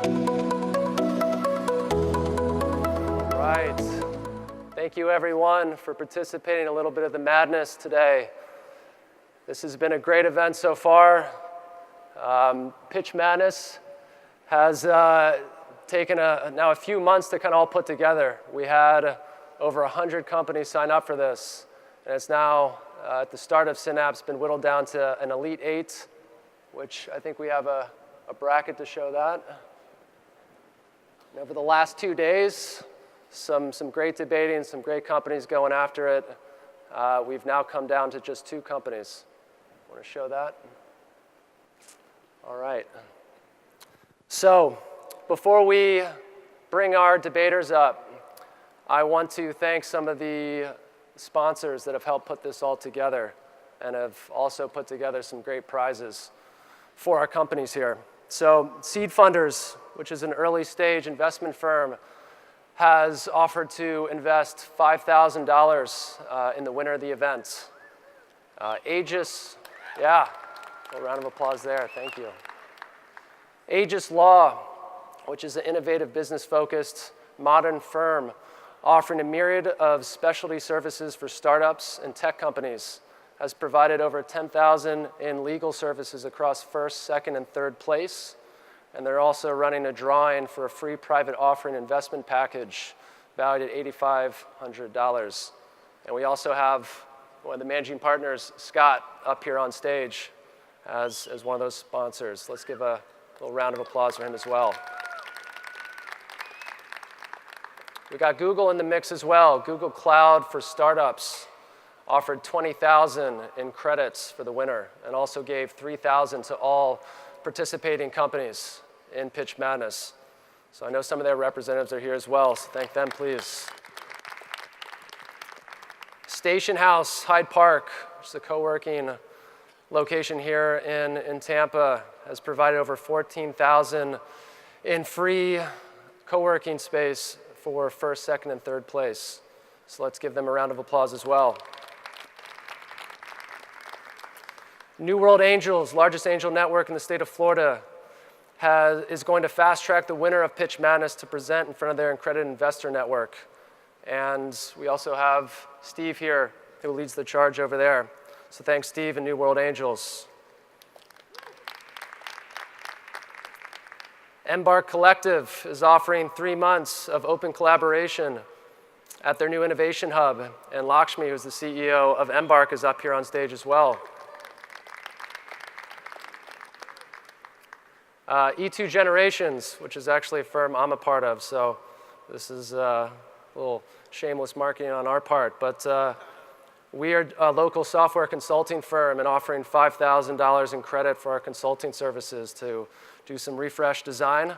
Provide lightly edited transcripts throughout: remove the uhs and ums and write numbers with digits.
All right. Thank you, everyone, for participating in a little bit of the madness today. This has been a great event so far. Pitch Madness has taken now a few months to kind of all put together. We had over 100 companies sign up for this, and it's now, at the start of Synapse, been whittled down to an Elite 8, which I think we have a bracket to show that. And over the last 2 days, some great debating, some great companies going after it. We've now come down to just 2 companies. Want to show that? All right. So before we bring our debaters up, I want to thank some of the sponsors that have helped put this all together and have also put together some great prizes for our companies here. So Seed Funders, which is an early stage investment firm, has offered to invest $5,000 in the winner of the event. Aegis, yeah, a round of applause there, thank you. Aegis Law, which is an innovative business-focused modern firm offering a myriad of specialty services for startups and tech companies, has provided over 10,000 in legal services across first, second, and third place. And they're also running a drawing for a free private offering investment package valued at $8,500. And we also have one of the managing partners, Scott, up here on stage as one of those sponsors. Let's give a little round of applause for him as well. We got Google in the mix as well. Google Cloud for Startups offered 20,000 in credits for the winner and also gave 3,000 to all participating companies in Pitch Madness. So I know some of their representatives are here as well, so thank them, please. Station House, Hyde Park, which is a co-working location here in Tampa, has provided over 14,000 in free co-working space for first, second, and third place. So let's give them a round of applause as well. New World Angels, largest angel network in the state of Florida, is going to fast track the winner of Pitch Madness to present in front of their accredited investor network. And we also have Steve here, who leads the charge over there. So thanks, Steve and New World Angels. Embark Collective is offering 3 months of open collaboration at their new innovation hub. And Lakshmi, who's the CEO of Embark, is up here on stage as well. E2 Generations, which is actually a firm I'm a part of, so this is a little shameless marketing on our part. But we are a local software consulting firm and offering $5,000 in credit for our consulting services to do some refresh design.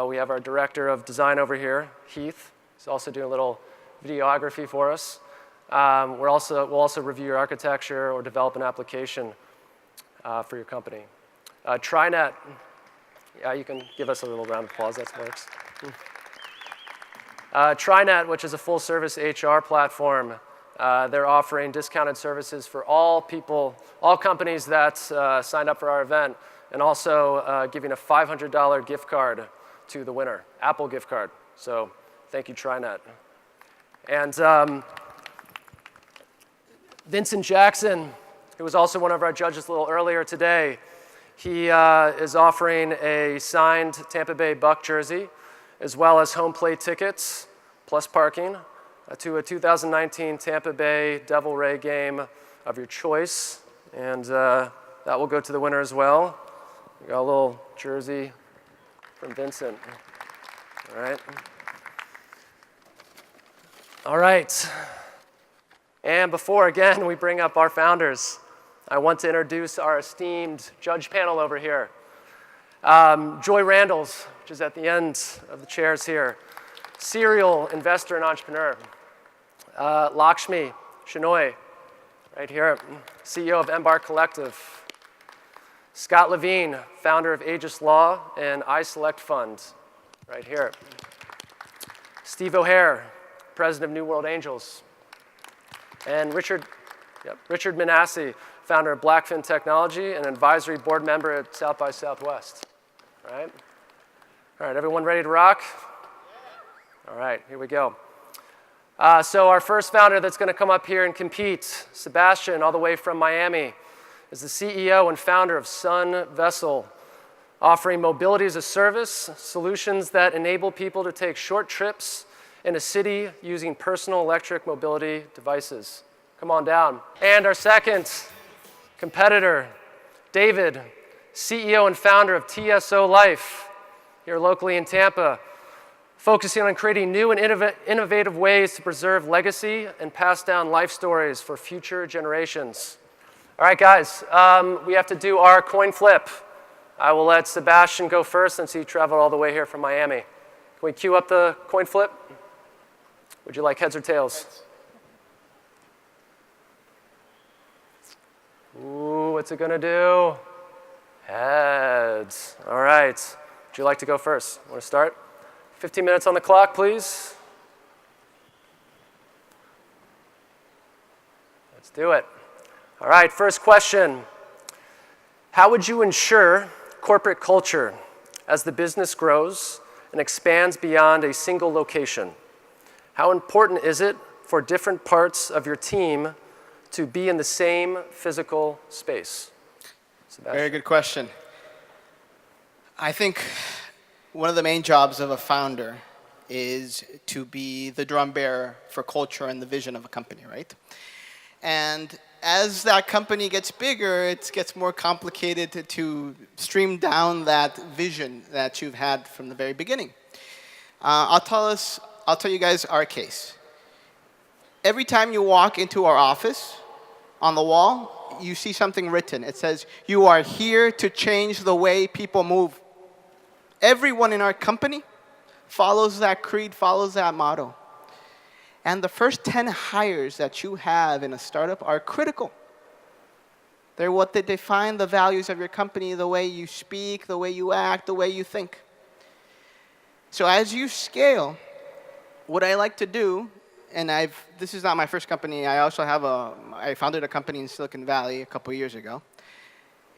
We have our director of design over here, Heath. He's also doing a little videography for us. We'll also review your architecture or develop an application for your company. TriNet. Yeah, you can give us a little round of applause, that works. TriNet, which is a full-service HR platform, they're offering discounted services for all companies that signed up for our event, and also giving a $500 gift card to the winner, Apple gift card. So thank you, TriNet. And Vincent Jackson, who was also one of our judges a little earlier today, he is offering a signed Tampa Bay Buck jersey, as well as home plate tickets, plus parking, to a 2019 Tampa Bay Devil Ray game of your choice. And that will go to the winner as well. We got a little jersey from Vincent. All right. All right. And before, again, we bring up our founders, I want to introduce our esteemed judge panel over here. Joy Randalls, which is at the end of the chairs here, serial investor and entrepreneur. Lakshmi Shenoy, right here, CEO of Embark Collective. Scott Levine, founder of Aegis Law and iSelect Fund, right here. Steve O'Hare, president of New World Angels. And Richard Manassi, founder of Blackfin Technology and advisory board member at South by Southwest, right? All right, everyone ready to rock? All right, here we go. So our first founder that's going to come up here and compete, Sebastian, all the way from Miami, is the CEO and founder of SunVessel, offering mobility as a service, solutions that enable people to take short trips in a city using personal electric mobility devices. Come on down. And our second competitor, David, CEO and founder of TSOLife, here locally in Tampa, focusing on creating new and innovative ways to preserve legacy and pass down life stories for future generations. All right, guys, we have to do our coin flip. I will let Sebastian go first since he traveled all the way here from Miami. Can we cue up the coin flip? Would you like heads or tails? Ooh, what's it gonna do? Heads. All right. Would you like to go first? Want to start? 15 minutes on the clock, please. Let's do it. All right, first question. How would you ensure corporate culture as the business grows and expands beyond a single location? How important is it for different parts of your team to be in the same physical space? Sebastian. Very good question. I think one of the main jobs of a founder is to be the drum bearer for culture and the vision of a company, right? And as that company gets bigger, it gets more complicated to stream down that vision that you've had from the very beginning. I'll tell you guys our case. Every time you walk into our office, on the wall, you see something written. It says, "You are here to change the way people move." Everyone in our company follows that creed, follows that motto. And the first 10 hires that you have in a startup are critical. They're what they define the values of your company, the way you speak, the way you act, the way you think. So as you scale, what I like to do, and this is not my first company, I founded a company in Silicon Valley a couple years ago,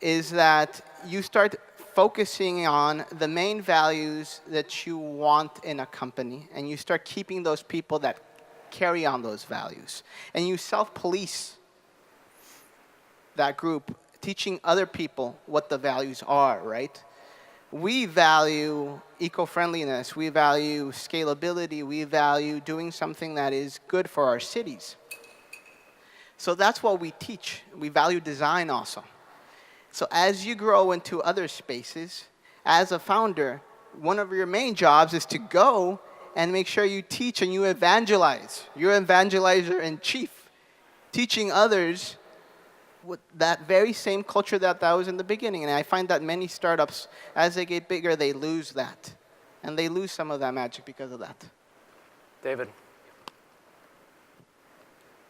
is that you start focusing on the main values that you want in a company, and you start keeping those people that carry on those values. And you self-police that group, teaching other people what the values are, right? We value eco-friendliness, we value scalability, we value doing something that is good for our cities. So that's what we teach. We value design also. So as you grow into other spaces, as a founder, one of your main jobs is to go and make sure you teach and you evangelize. You're an evangelizer in chief, teaching others with that very same culture that was in the beginning. And I find that many startups, as they get bigger, they lose that. And they lose some of that magic because of that. David.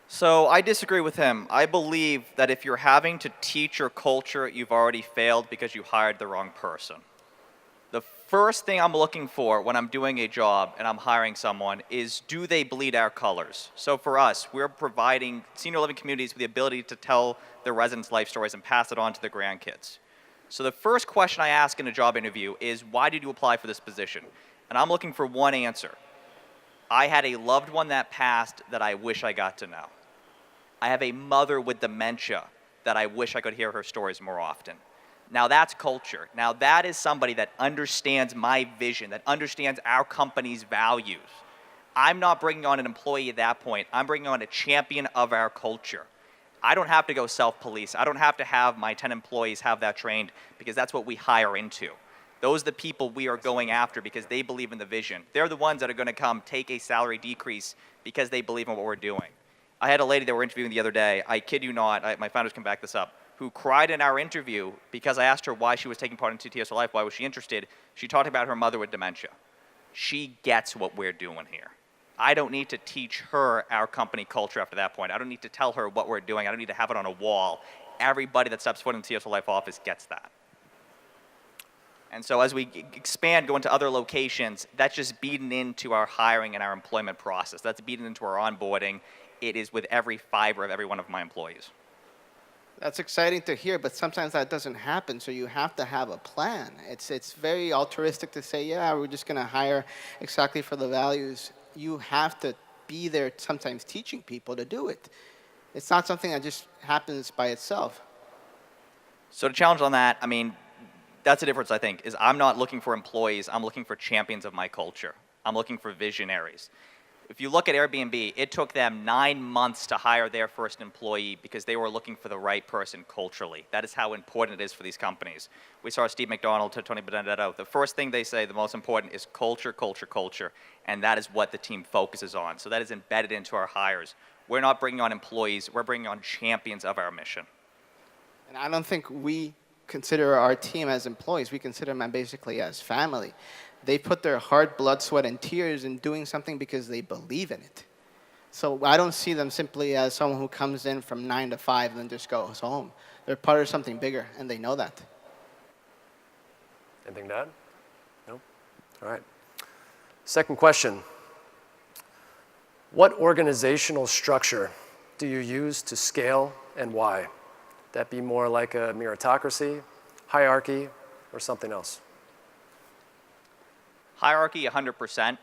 So I disagree with him. I believe that if you're having to teach your culture, you've already failed because you hired the wrong person. The first thing I'm looking for when I'm doing a job and I'm hiring someone is, do they bleed our colors? So for us, we're providing senior living communities with the ability to tell their residents' life stories and pass it on to their grandkids. So the first question I ask in a job interview is, why did you apply for this position? And I'm looking for one answer. I had a loved one that passed that I wish I got to know. I have a mother with dementia that I wish I could hear her stories more often. Now that's culture. Now that is somebody that understands my vision, that understands our company's values. I'm not bringing on an employee at that point. I'm bringing on a champion of our culture. I don't have to go self-police. I don't have to have my 10 employees have that trained because that's what we hire into. Those are the people we are going after because they believe in the vision. They're the ones that are going to come take a salary decrease because they believe in what we're doing. I had a lady that we're interviewing the other day, I kid you not, my founders can back this up, who cried in our interview because I asked her why she was taking part in TSOLife, why was she interested. She talked about her mother with dementia. She gets what we're doing here. I don't need to teach her our company culture after that point. I don't need to tell her what we're doing. I don't need to have it on a wall. Everybody that steps foot in the TSOLife office gets that. And so as we expand, go into other locations, that's just beaten into our hiring and our employment process. That's beaten into our onboarding. It is with every fiber of every one of my employees. That's exciting to hear, but sometimes that doesn't happen, so you have to have a plan. It's very altruistic to say, yeah, we're just going to hire exactly for the values. You have to be there sometimes teaching people to do it. It's not something that just happens by itself. So to challenge on that, I mean, that's the difference, I think, is I'm not looking for employees. I'm looking for champions of my culture. I'm looking for visionaries. If you look at Airbnb, it took them 9 months to hire their first employee because they were looking for the right person culturally. That is how important it is for these companies. We saw Steve McDonald to Tony Benedetto. The first thing they say, the most important, is culture, culture, culture, and that is what the team focuses on. So that is embedded into our hires. We're not bringing on employees. We're bringing on champions of our mission. And I don't think we consider our team as employees. We consider them basically as family. They put their heart, blood, sweat, and tears in doing something because they believe in it. So I don't see them simply as someone who comes in from 9 to 5 and then just goes home. They're part of something bigger, and they know that. Anything to add? No? All right. Second question. What organizational structure do you use to scale and why? That be more like a meritocracy, hierarchy, or something else? Hierarchy, 100%.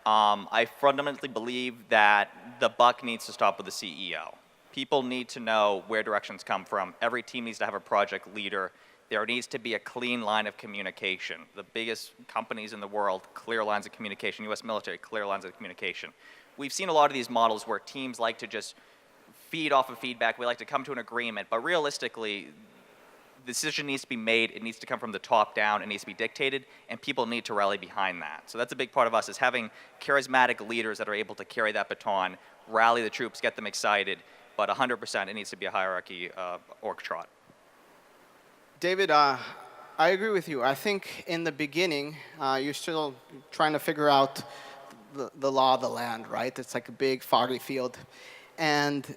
I fundamentally believe that the buck needs to stop with the CEO. People need to know where directions come from. Every team needs to have a project leader. There needs to be a clean line of communication. The biggest companies in the world, clear lines of communication. U.S. military, clear lines of communication. We've seen a lot of these models where teams like to just feed off of feedback. We like to come to an agreement. But realistically, the decision needs to be made. It needs to come from the top down. It needs to be dictated, and people need to rally behind that. So that's a big part of us, is having charismatic leaders that are able to carry that baton, rally the troops, get them excited. But 100%, it needs to be a hierarchy org chart. David, I agree with you. I think in the beginning, you're still trying to figure out the law of the land, right? It's like a big foggy field. And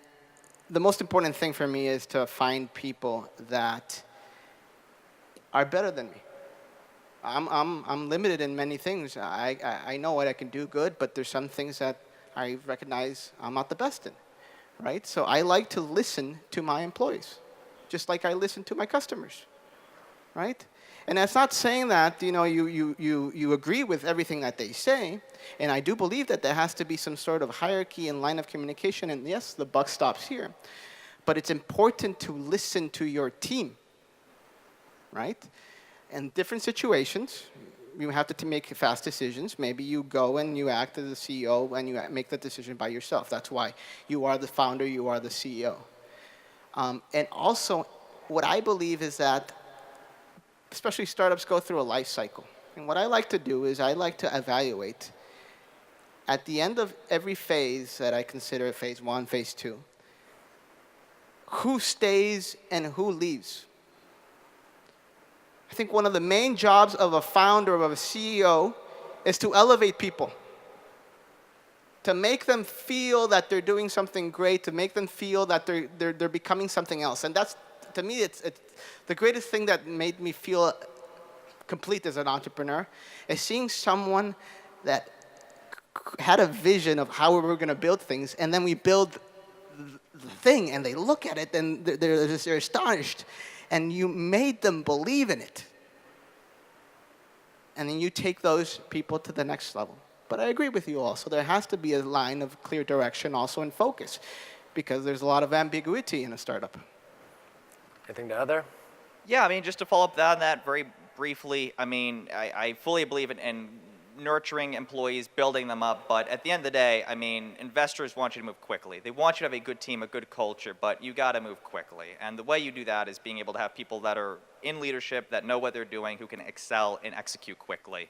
the most important thing for me is to find people that are better than me. I'm limited in many things. I know what I can do good, but there's some things that I recognize I'm not the best in, right? So I like to listen to my employees, just like I listen to my customers, right? And that's not saying that you agree with everything that they say, and I do believe that there has to be some sort of hierarchy and line of communication, and yes, the buck stops here. But it's important to listen to your team, right? In different situations, you have to make fast decisions. Maybe you go and you act as the CEO and you make the decision by yourself. That's why you are the founder, you are the CEO. And also, what I believe is that, especially startups go through a life cycle. And what I like to do is I like to evaluate at the end of every phase that I consider phase 1, phase 2, who stays and who leaves. I think one of the main jobs of a founder, of a CEO, is to elevate people, to make them feel that they're doing something great, to make them feel that they're becoming something else. And that's, to me, it's the greatest thing that made me feel complete as an entrepreneur, is seeing someone that had a vision of how we were going to build things, and then we build the thing, and they look at it, and they're astonished, and you made them believe in it. And then you take those people to the next level. But I agree with you also. There has to be a line of clear direction also in focus, because there's a lot of ambiguity in a startup. Anything to add there? Yeah, I mean, just to follow up on that very briefly, I mean, I fully believe in nurturing employees, building them up, but at the end of the day, I mean, investors want you to move quickly. They want you to have a good team, a good culture, but you got to move quickly. And the way you do that is being able to have people that are in leadership, that know what they're doing, who can excel and execute quickly.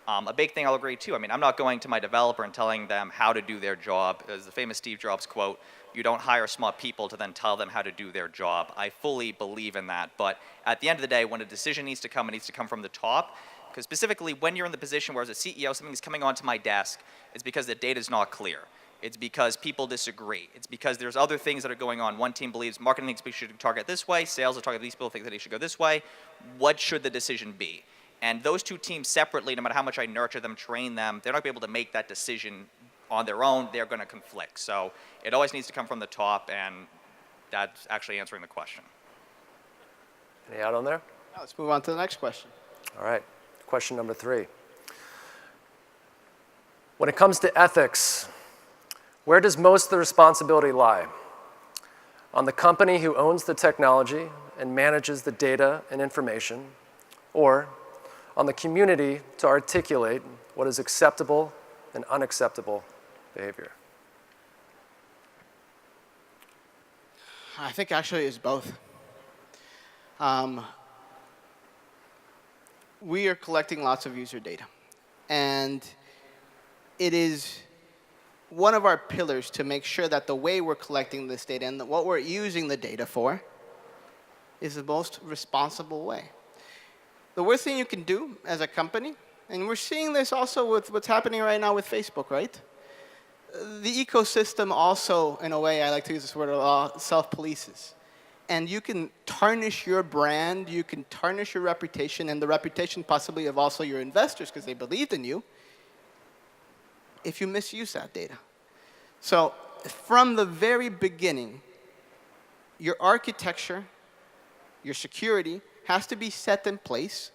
A big thing I'll agree too, I mean, I'm not going to my developer and telling them how to do their job. As the famous Steve Jobs quote, you don't hire smart people to then tell them how to do their job. I fully believe in that, but at the end of the day, when a decision needs to come, it needs to come from the top. Because specifically, when you're in the position where as a CEO, something is coming onto my desk, it's because the data is not clear. It's because people disagree. It's because there's other things that are going on. One team believes marketing thinks we should target this way, sales are targeting these people think that they should go this way. What should the decision be? And those two teams separately, no matter how much I nurture them, train them, they're not going to be able to make that decision on their own. They're going to conflict. So it always needs to come from the top, and that's actually answering the question. Any add on there? Now let's move on to the next question. All right, question number 3. When it comes to ethics, where does most of the responsibility lie? On the company who owns the technology and manages the data and information, or on the community to articulate what is acceptable and unacceptable behavior? I think actually it's both. We are collecting lots of user data. And it is one of our pillars to make sure that the way we're collecting this data and what we're using the data for is the most responsible way. The worst thing you can do as a company, and we're seeing this also with what's happening right now with Facebook, right? The ecosystem also, in a way, I like to use this word a lot, self-polices. And you can tarnish your brand, you can tarnish your reputation, and the reputation possibly of also your investors because they believed in you, if you misuse that data. So from the very beginning, your architecture, your security has to be set in place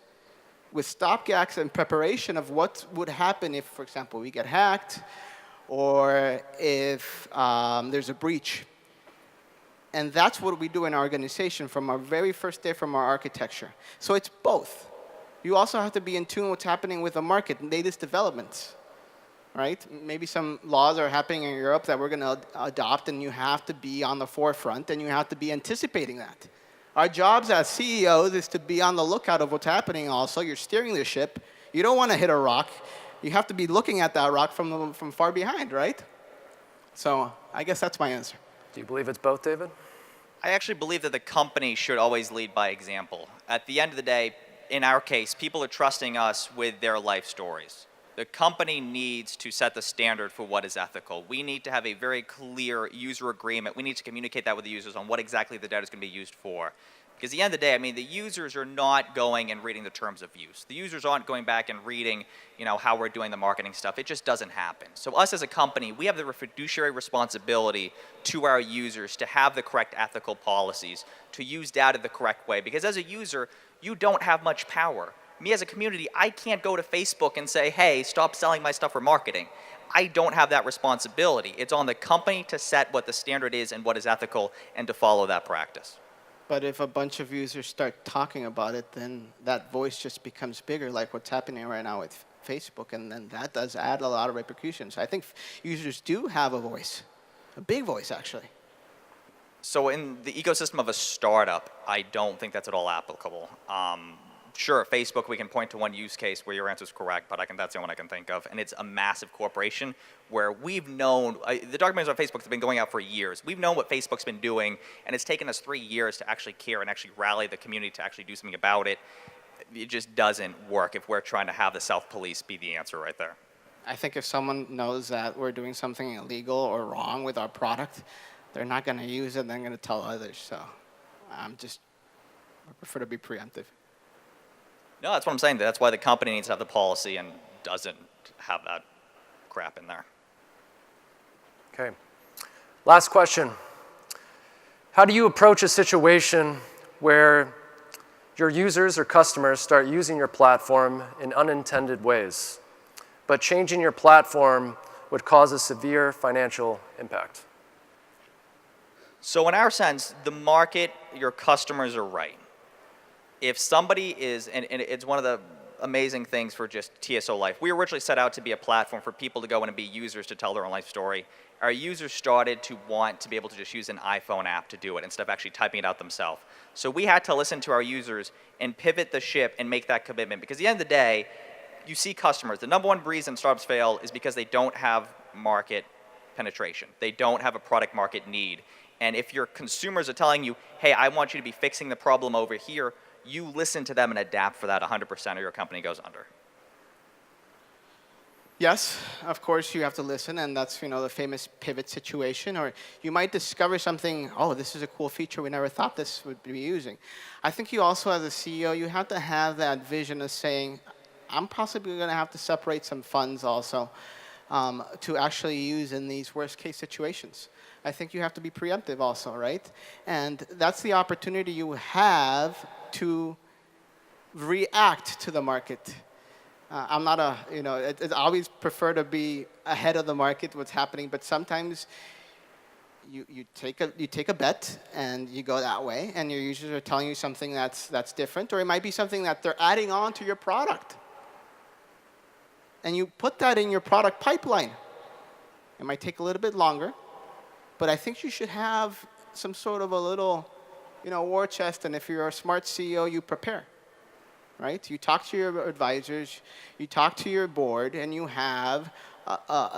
with stopgaps and preparation of what would happen if, for example, we get hacked or if there's a breach. And that's what we do in our organization from our very first day from our architecture. So it's both. You also have to be in tune with what's happening with the market and latest developments, right? Maybe some laws are happening in Europe that we're going to adopt, and you have to be on the forefront, and you have to be anticipating that. Our jobs as CEOs is to be on the lookout of what's happening also. You're steering the ship. You don't want to hit a rock. You have to be looking at that rock from far behind, right? So I guess that's my answer. Do you believe it's both, David? I actually believe that the company should always lead by example. At the end of the day, in our case, people are trusting us with their life stories. The company needs to set the standard for what is ethical. We need to have a very clear user agreement. We need to communicate that with the users on what exactly the data is going to be used for. Because at the end of the day, I mean, the users are not going and reading the terms of use. The users aren't going back and reading, how we're doing the marketing stuff. It just doesn't happen. So us as a company, we have the fiduciary responsibility to our users to have the correct ethical policies, to use data the correct way. Because as a user, you don't have much power. Me as a community, I can't go to Facebook and say, hey, stop selling my stuff for marketing. I don't have that responsibility. It's on the company to set what the standard is and what is ethical and to follow that practice. But if a bunch of users start talking about it, then that voice just becomes bigger, like what's happening right now with Facebook, and then that does add a lot of repercussions. I think users do have a voice, a big voice, actually. So in the ecosystem of a startup, I don't think that's at all applicable. Sure, Facebook, we can point to one use case where your answer is correct, but that's the only one I can think of. And it's a massive corporation where we've known, the documents on Facebook have been going out for years. We've known what Facebook's been doing, and it's taken us 3 years to actually care and actually rally the community to actually do something about it. It just doesn't work if we're trying to have the self-police be the answer right there. I think if someone knows that we're doing something illegal or wrong with our product, they're not going to use it, they're going to tell others. So I prefer to be preemptive. No, that's what I'm saying. That's why the company needs to have the policy and doesn't have that crap in there. Okay. Last question. How do you approach a situation where your users or customers start using your platform in unintended ways, but changing your platform would cause a severe financial impact? So in our sense, the market, your customers are right. If somebody is, and it's one of the amazing things for just TSOLife, we originally set out to be a platform for people to go in and be users to tell their own life story. Our users started to want to be able to just use an iPhone app to do it instead of actually typing it out themselves. So we had to listen to our users and pivot the ship and make that commitment. Because at the end of the day, you see customers. The number one reason startups fail is because they don't have market penetration. They don't have a product market need. And if your consumers are telling you, hey, I want you to be fixing the problem over here, you listen to them and adapt for that 100% or your company goes under. Yes, of course you have to listen, and that's the famous pivot situation. Or you might discover something, oh, this is a cool feature we never thought this would be using. I think you also, as a CEO, you have to have that vision of saying, I'm possibly going to have to separate some funds also to actually use in these worst case situations. I think you have to be preemptive also, right? And that's the opportunity you have to react to the market. I'm not a, I always prefer to be ahead of the market, what's happening, but sometimes you take a bet and you go that way, and your users are telling you something that's different, or it might be something that they're adding on to your product. And you put that in your product pipeline. It might take a little bit longer, but I think you should have some sort of a little, war chest, and if you're a smart CEO, you prepare, right? You talk to your advisors, you talk to your board, and you have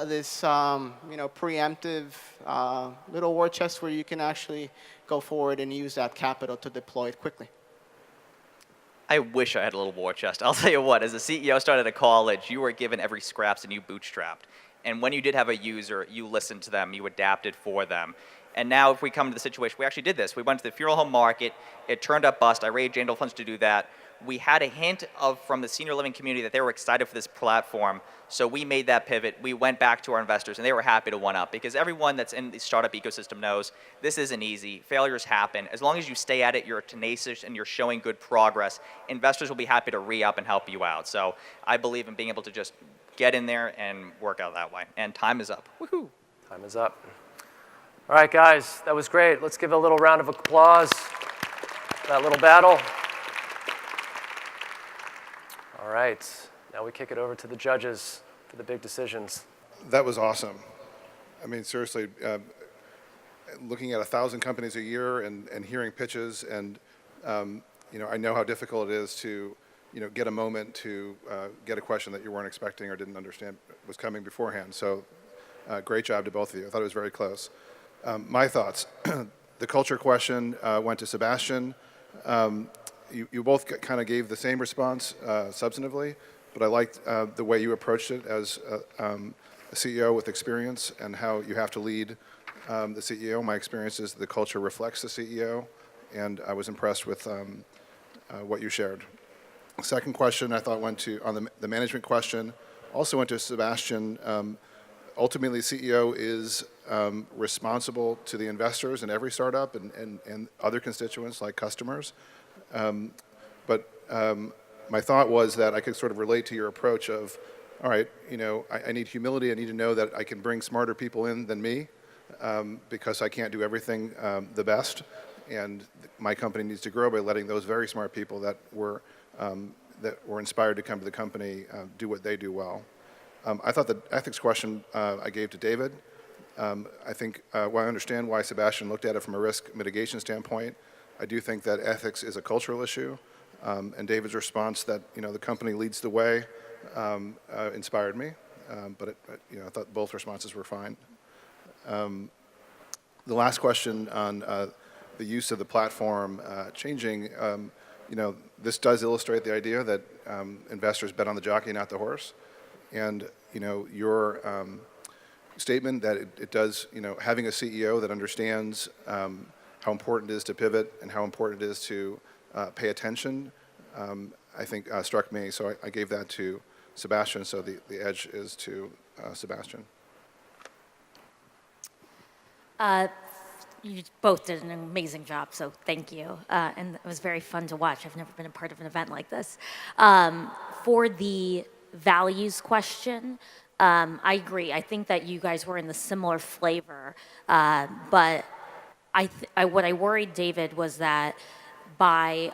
this, preemptive little war chest where you can actually go forward and use that capital to deploy it quickly. I wish I had a little war chest. I'll tell you what, as a CEO started at college, you were given every scraps and you bootstrapped. And when you did have a user, you listened to them, you adapted for them. And now if we come to the situation, we actually did this. We went to the funeral home market, it turned up bust, I raised angel funds to do that. We had a hint from the senior living community that they were excited for this platform, so we made that pivot. We went back to our investors, and they were happy to one-up, because everyone that's in the startup ecosystem knows this isn't easy. Failures happen. As long as you stay at it, you're tenacious, and you're showing good progress, investors will be happy to re-up and help you out. So I believe in being able to just get in there and work out that way. And time is up. Woohoo! Time is up. All right, guys, that was great. Let's give a little round of applause for that little battle. All right, now we kick it over to the judges for the big decisions. That was awesome. I mean, seriously, looking at 1,000 companies a year and hearing pitches, and I know how difficult it is to get a moment to get a question that you weren't expecting or didn't understand was coming beforehand. So great job to both of you. I thought it was very close. My thoughts. The culture question went to Sebastian. You both kind of gave the same response substantively, but I liked the way you approached it as a CEO with experience and how you have to lead the CEO. My experience is the culture reflects the CEO, and I was impressed with what you shared. Second question I thought went to, on the management question, also went to Sebastian. Ultimately, CEO is responsible to the investors in every startup and other constituents like customers. But my thought was that I could sort of relate to your approach of, all right, I need humility. I need to know that I can bring smarter people in than me because I can't do everything the best. And my company needs to grow by letting those very smart people that were inspired to come to the company do what they do well. I thought the ethics question I gave to David. I think I understand why Sebastian looked at it from a risk mitigation standpoint. I do think that ethics is a cultural issue, and David's response that the company leads the way inspired me. But I thought both responses were fine. The last question on the use of the platform changing, this does illustrate the idea that investors bet on the jockey, not the horse. And your statement that it does, having a CEO that understands how important it is to pivot and how important it is to pay attention, I think struck me. So I gave that to Sebastian, so the edge is to Sebastian. You both did an amazing job, so thank you. And it was very fun to watch. I've never been a part of an event like this. For the values question, I agree. I think that you guys were in the similar flavor, but what I worried, David, was that by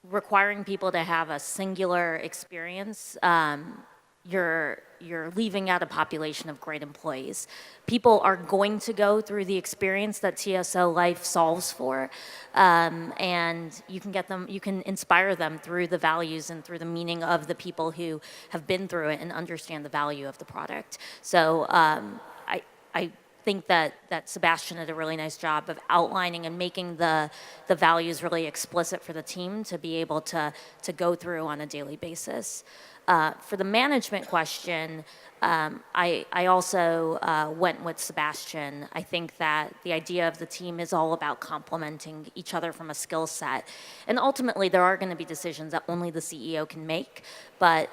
requiring people to have a singular experience, you're leaving out a population of great employees. People are going to go through the experience that TSOLife solves for, and you can inspire them through the values and through the meaning of the people who have been through it and understand the value of the product. So I think that Sebastian did a really nice job of outlining and making the values really explicit for the team to be able to go through on a daily basis. For the management question, I also went with Sebastian. I think that the idea of the team is all about complementing each other from a skill set. And ultimately, there are going to be decisions that only the CEO can make. But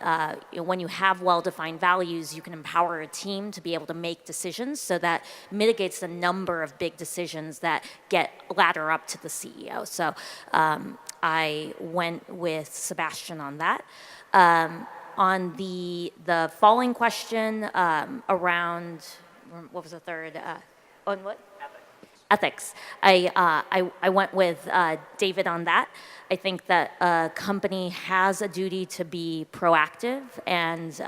when you have well-defined values, you can empower a team to be able to make decisions, so that mitigates the number of big decisions that get ladder up to the CEO. So I went with Sebastian on that. On the following question around, what was the third? On what? Ethics. I went with David on that. I think that a company has a duty to be proactive and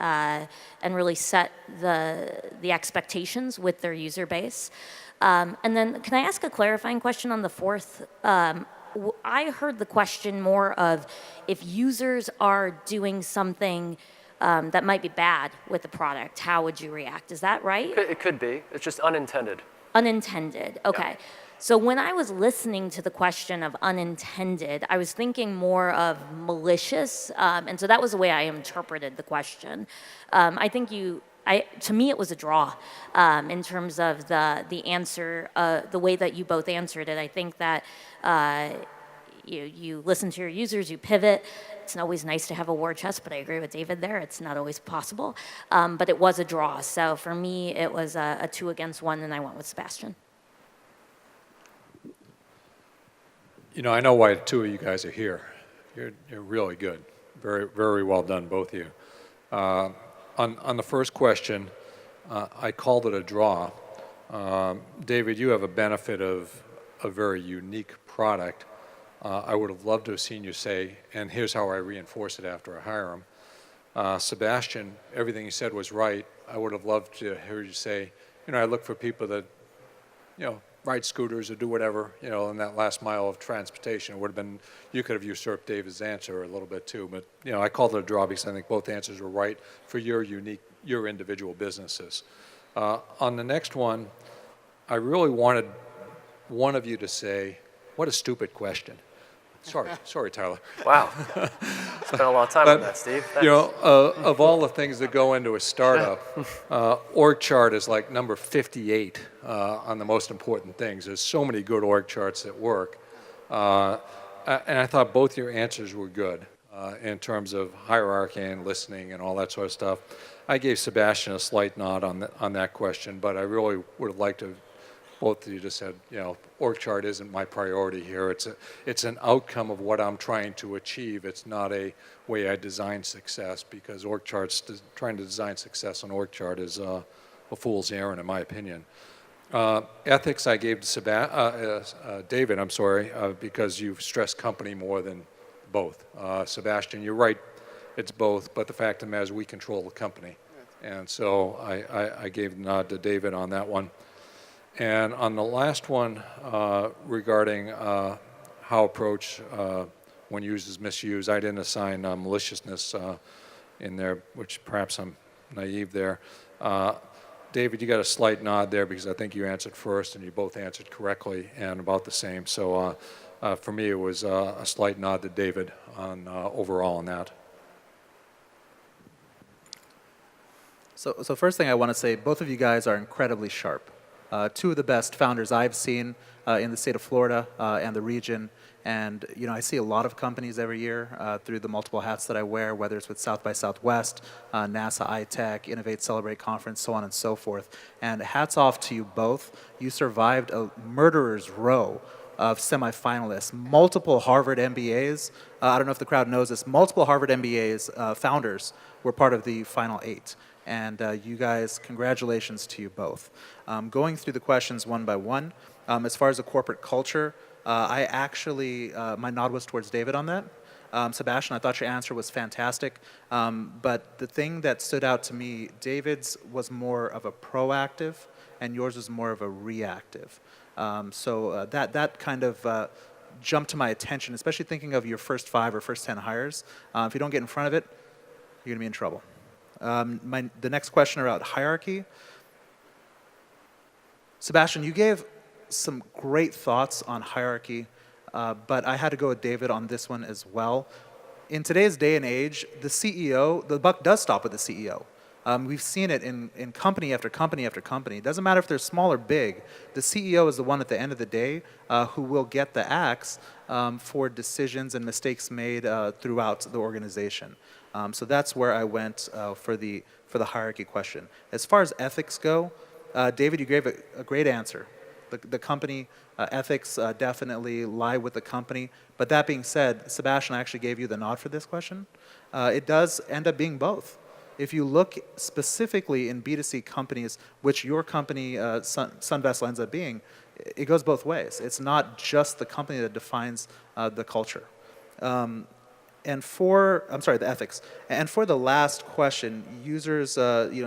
really set the expectations with their user base. And then, can I ask a clarifying question on the fourth? I heard the question more of if users are doing something that might be bad with the product, how would you react? Is that right? It could be. It's just unintended. Unintended, okay. Yeah. So when I was listening to the question of unintended, I was thinking more of malicious, and so that was the way I interpreted the question. I think to me, it was a draw in terms of the answer, the way that you both answered it. I think that you listen to your users, you pivot. It's always nice to have a war chest, but I agree with David there. It's not always possible. But it was a draw. So for me, it was a 2 against 1, and I went with Sebastian. You know, I know why 2 of you guys are here. You're really good. Very, very well done, both of you. On the first question, I called it a draw. David, you have a benefit of a very unique product. I would have loved to have seen you say, and here's how I reinforce it after I hire him. Sebastian, everything you said was right. I would have loved to hear you say, I look for people that, ride scooters or do whatever, in that last mile of transportation. It would have been, you could have usurped David's answer a little bit too, but, I called it a draw because I think both answers were right for your individual businesses. On the next one, I really wanted one of you to say, what a stupid question. Sorry, Tyler. Wow. Spent a lot of time on that, Steve. Thanks. Of all the things that go into a startup, org chart is like number 58 on the most important things. There's so many good org charts that work. And I thought both your answers were good in terms of hierarchy and listening and all that sort of stuff. I gave Sebastian a slight nod on that question, but I really would have liked to both of you just said, org chart isn't my priority here. It's an outcome of what I'm trying to achieve. It's not a way I design success, because org charts, trying to design success on org chart is a fool's errand, in my opinion. Ethics I gave to David, because you've stressed company more than both. Sebastian, you're right, it's both, but the fact of the matter is we control the company. And so I gave the nod to David on that one. And on the last one, regarding how approach when used is misused, I didn't assign maliciousness in there, which perhaps I'm naive there. David, you got a slight nod there because I think you answered first and you both answered correctly and about the same. So for me, it was a slight nod to David on overall on that. So first thing I want to say, both of you guys are incredibly sharp. 2 of the best founders I've seen in the state of Florida and the region. And I see a lot of companies every year through the multiple hats that I wear, whether it's with South by Southwest, NASA iTech, Innovate Celebrate Conference, so on and so forth. And hats off to you both. You survived a murderer's row of semifinalists, multiple Harvard MBAs. I don't know if the crowd knows this. Multiple Harvard MBAs founders were part of the final 8. And you guys, congratulations to you both. Going through the questions one by one, as far as the corporate culture, I actually, my nod was towards David on that. Sebastian, I thought your answer was fantastic. But the thing that stood out to me, David's was more of a proactive, and yours was more of a reactive. So that kind of jumped to my attention, especially thinking of your first 5 or first 10 hires. If you don't get in front of it, you're going to be in trouble. The next question about hierarchy. Sebastian, you gave some great thoughts on hierarchy, but I had to go with David on this one as well. In today's day and age, the CEO, the buck does stop with the CEO. We've seen it in company after company after company. It doesn't matter if they're small or big. The CEO is the one at the end of the day who will get the axe for decisions and mistakes made throughout the organization. So that's where I went for the hierarchy question. As far as ethics go, David, you gave a great answer. The company ethics definitely lie with the company. But that being said, Sebastian actually gave you the nod for this question. It does end up being both. If you look specifically in B2C companies, which your company, SunVessel, ends up being, it goes both ways. It's not just the company that defines the culture. And for, I'm sorry, the ethics. And for the last question, users,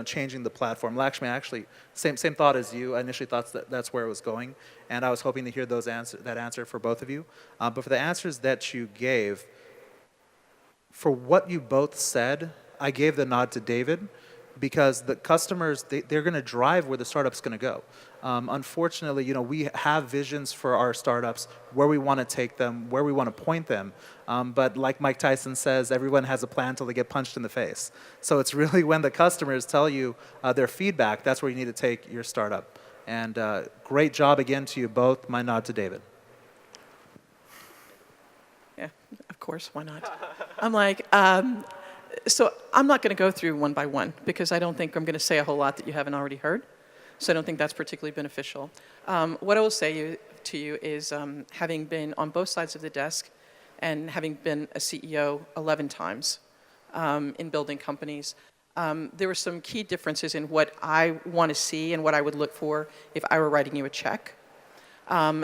changing the platform. Lakshmi, actually, same thought as you. I initially thought that's where it was going, and I was hoping to hear that answer for both of you. But for the answers that you gave, for what you both said, I gave the nod to David, because the customers, they're going to drive where the startup's going to go. Unfortunately, we have visions for our startups, where we want to take them, where we want to point them. But like Mike Tyson says, everyone has a plan until they get punched in the face. So it's really when the customers tell you their feedback, that's where you need to take your startup. And great job again to you both. My nod to David. Yeah, of course, why not? I'm like, so I'm not going to go through one by one, because I don't think I'm going to say a whole lot that you haven't already heard. So I don't think that's particularly beneficial. What I will say to you is, having been on both sides of the desk and having been a CEO 11 times in building companies, there were some key differences in what I want to see and what I would look for if I were writing you a check.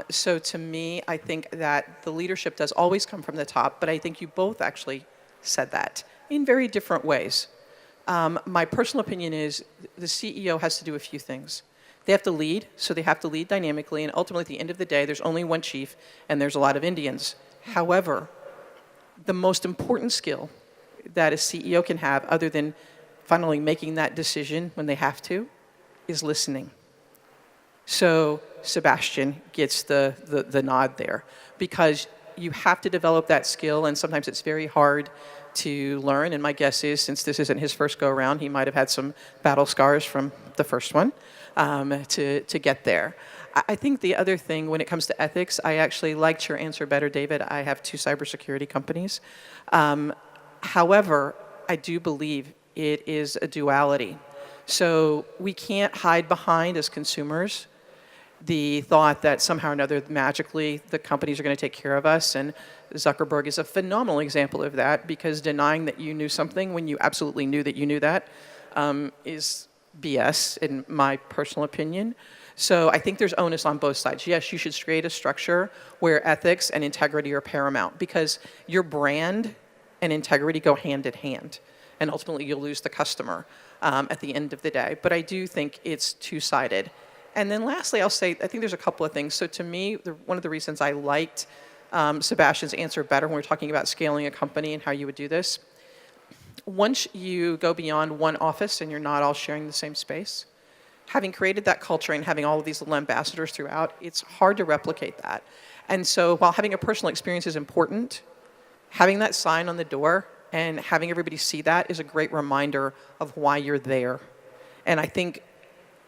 So to me, I think that the leadership does always come from the top, but I think you both actually said that in very different ways. My personal opinion is the CEO has to do a few things. They have to lead, so they have to lead dynamically, and ultimately at the end of the day, there's only one chief, and there's a lot of Indians. However, the most important skill that a CEO can have, other than finally making that decision when they have to, is listening. So Sebastian gets the nod there, because you have to develop that skill, and sometimes it's very hard to learn. And my guess is, since this isn't his first go around, he might have had some battle scars from the first one to get there. I think the other thing when it comes to ethics, I actually liked your answer better, David. I have 2 cybersecurity companies. However, I do believe it is a duality. So we can't hide behind, as consumers, the thought that somehow or another, magically, the companies are going to take care of us. And Zuckerberg is a phenomenal example of that, because denying that you knew something when you absolutely knew that you knew that is BS, in my personal opinion. So I think there's onus on both sides. Yes, you should create a structure where ethics and integrity are paramount, because your brand and integrity go hand in hand. And ultimately, you'll lose the customer at the end of the day. But I do think it's two-sided. And then lastly, I'll say, I think there's a couple of things. So to me, one of the reasons I liked Sebastian's answer better when we're talking about scaling a company and how you would do this, once you go beyond one office and you're not all sharing the same space, having created that culture and having all of these little ambassadors throughout, it's hard to replicate that. And so while having a personal experience is important, having that sign on the door and having everybody see that is a great reminder of why you're there. And I think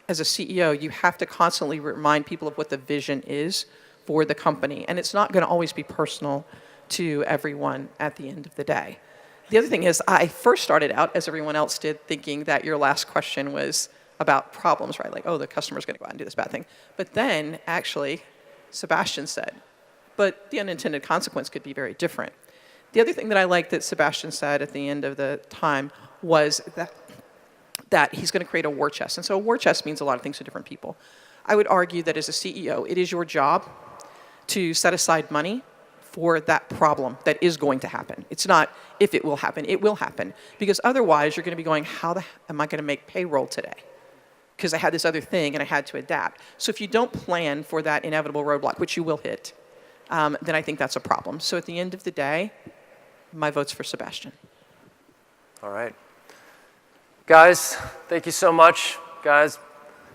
as a CEO, you have to constantly remind people of what the vision is for the company. And it's not going to always be personal to everyone at the end of the day. The other thing is, I first started out, as everyone else did, thinking that your last question was about problems, right? Like, oh, the customer's going to go out and do this bad thing. But then, actually, Sebastian said, but the unintended consequence could be very different. The other thing that I liked that Sebastian said at the end of the time was that he's going to create a war chest. And so a war chest means a lot of things to different people. I would argue that as a CEO, it is your job to set aside money for that problem that is going to happen. It's not if it will happen, it will happen. Because otherwise, you're going to be going, how the hell am I going to make payroll today? Because I had this other thing and I had to adapt. So if you don't plan for that inevitable roadblock, which you will hit, then I think that's a problem. So at the end of the day, my vote's for Sebastian. All right. Guys, thank you so much. Guys,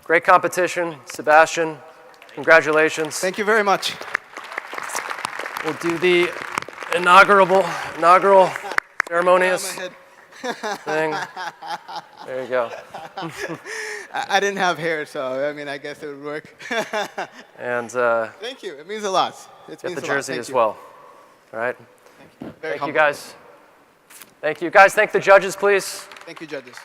great competition. Sebastian, congratulations. Thank you very much. We'll do the inaugural ceremonious. thing. There you go. I didn't have hair, so I mean, I guess it would work. And Thank you. It means a lot. It get means the a lot. jersey Thank as you. well. All right. Very Thank you, humble. guys. Thank you. Guys, thank the judges, please. Thank you, judges.